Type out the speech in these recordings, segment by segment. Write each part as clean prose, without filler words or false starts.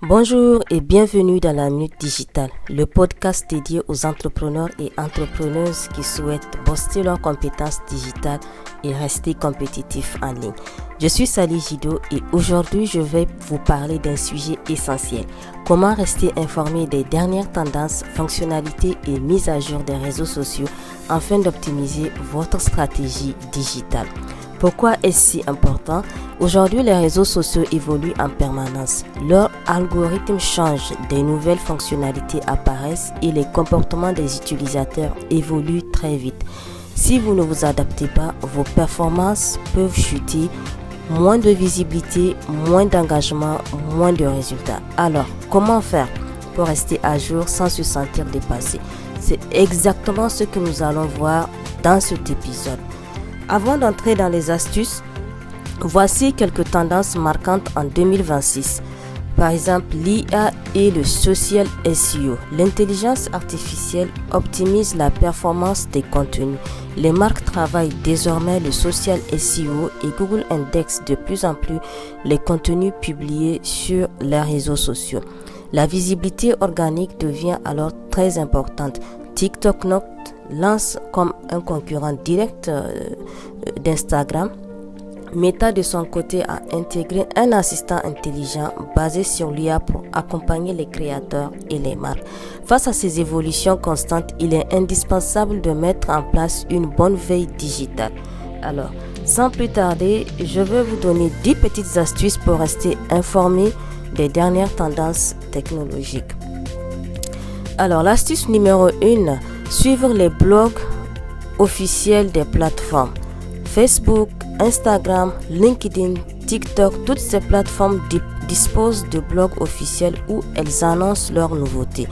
Bonjour et bienvenue dans la Minute Digitale, le podcast dédié aux entrepreneurs et entrepreneuses qui souhaitent booster leurs compétences digitales et rester compétitifs en ligne. Je suis Sally Gido et aujourd'hui je vais vous parler d'un sujet essentiel. Comment rester informé des dernières tendances, fonctionnalités et mises à jour des réseaux sociaux afin d'optimiser votre stratégie digitale. Pourquoi est-ce si important? Aujourd'hui, les réseaux sociaux évoluent en permanence. Leurs algorithmes changent, des nouvelles fonctionnalités apparaissent et les comportements des utilisateurs évoluent très vite. Si vous ne vous adaptez pas, vos performances peuvent chuter, moins de visibilité, moins d'engagement, moins de résultats. Alors, comment faire pour rester à jour sans se sentir dépassé? C'est exactement ce que nous allons voir dans cet épisode. Avant d'entrer dans les astuces, voici quelques tendances marquantes en 2026. Par exemple, l'IA et le social SEO. L'intelligence artificielle optimise la performance des contenus. Les marques travaillent désormais le social SEO et Google indexe de plus en plus les contenus publiés sur les réseaux sociaux. La visibilité organique devient alors très importante. TikTok Note lance comme un concurrent direct d'Instagram. Meta de son côté a intégré un assistant intelligent basé sur l'IA pour accompagner les créateurs et les marques. Face à ces évolutions constantes, il est indispensable de mettre en place une bonne veille digitale. Alors, sans plus tarder, je vais vous donner 10 petites astuces pour rester informé des dernières tendances technologiques. Alors, l'astuce numéro 1, suivre les blogs officiels des plateformes. Facebook, Instagram, LinkedIn, TikTok, toutes ces plateformes disposent de blogs officiels où elles annoncent leurs nouveautés.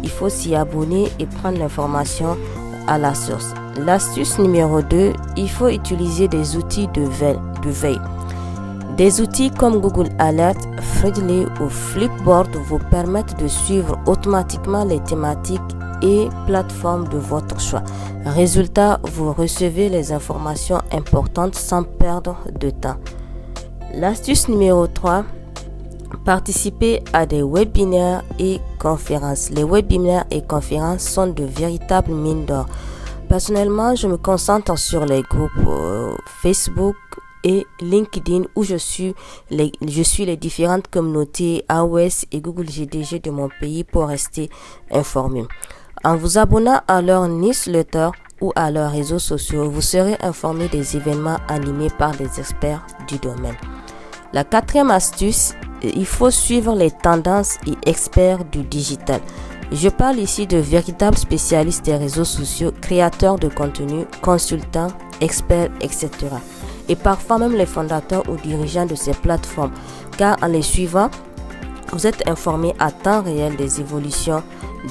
Il faut s'y abonner et prendre l'information à la source. L'astuce numéro 2, il faut utiliser des outils de veille. Des outils comme Google Alert, Feedly ou Flipboard vous permettent de suivre automatiquement les thématiques et plateformes de votre choix. Résultat, vous recevez les informations importantes sans perdre de temps. L'astuce numéro 3, participer à des webinaires et conférences. Les webinaires et conférences sont de véritables mines d'or. Personnellement, je me concentre sur les groupes Facebook et LinkedIn où je suis les différentes communautés AOS et Google GDG de mon pays pour rester informé. En vous abonnant à leur newsletter ou à leurs réseaux sociaux, vous serez informé des événements animés par des experts du domaine. La 4e astuce, il faut suivre les tendances et experts du digital. Je parle ici de véritables spécialistes des réseaux sociaux, créateurs de contenu, consultants, experts, etc. Et parfois même les fondateurs ou dirigeants de ces plateformes, car en les suivant, vous êtes informé à temps réel des évolutions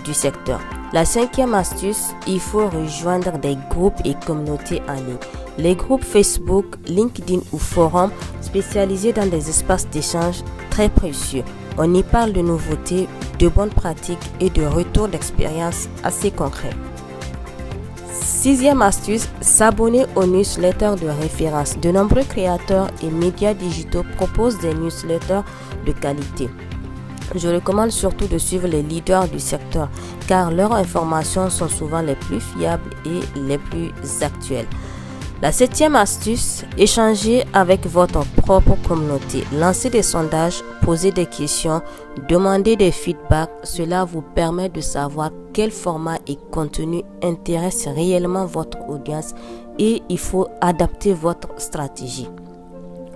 du secteur. La 5e astuce, il faut rejoindre des groupes et communautés en ligne. Les groupes Facebook, LinkedIn ou forums spécialisés dans des espaces d'échange très précieux. On y parle de nouveautés, de bonnes pratiques et de retours d'expérience assez concrets. 6e astuce, s'abonner aux newsletters de référence. De nombreux créateurs et médias digitaux proposent des newsletters de qualité. Je recommande surtout de suivre les leaders du secteur car leurs informations sont souvent les plus fiables et les plus actuelles. La 7e astuce, échanger avec votre propre communauté. Lancez des sondages, posez des questions, demandez des feedbacks. Cela vous permet de savoir quel format et contenu intéresse réellement votre audience et il faut adapter votre stratégie.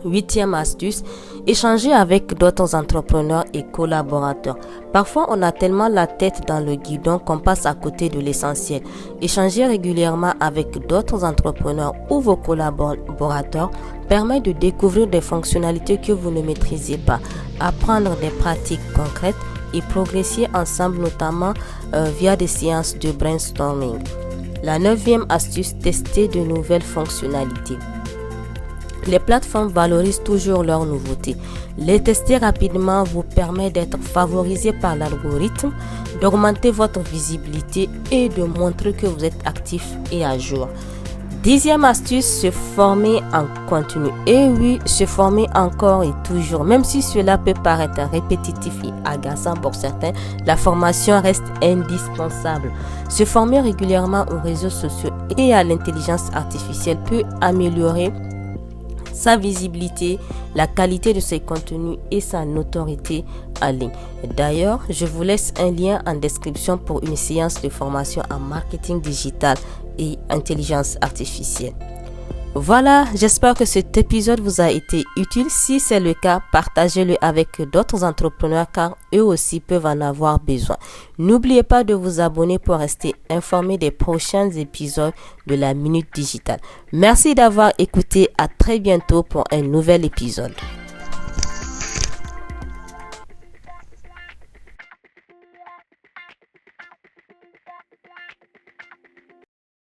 8e astuce, échanger avec d'autres entrepreneurs et collaborateurs. Parfois, on a tellement la tête dans le guidon qu'on passe à côté de l'essentiel. Échanger régulièrement avec d'autres entrepreneurs ou vos collaborateurs permet de découvrir des fonctionnalités que vous ne maîtrisez pas, apprendre des pratiques concrètes et progresser ensemble, notamment via des séances de brainstorming. La 9e astuce, tester de nouvelles fonctionnalités. Les plateformes valorisent toujours leurs nouveautés. Les tester rapidement vous permet d'être favorisé par l'algorithme, d'augmenter votre visibilité et de montrer que vous êtes actif et à jour. 10e astuce, se former en continu. Et oui, se former encore et toujours. Même si cela peut paraître répétitif et agaçant pour certains, la formation reste indispensable. Se former régulièrement aux réseaux sociaux et à l'intelligence artificielle peut améliorer sa visibilité, la qualité de ses contenus et sa notoriété en ligne. D'ailleurs, je vous laisse un lien en description pour une séance de formation en marketing digital et intelligence artificielle. Voilà, j'espère que cet épisode vous a été utile. Si c'est le cas, partagez-le avec d'autres entrepreneurs car eux aussi peuvent en avoir besoin. N'oubliez pas de vous abonner pour rester informé des prochains épisodes de la Minute Digitale. Merci d'avoir écouté. À très bientôt pour un nouvel épisode.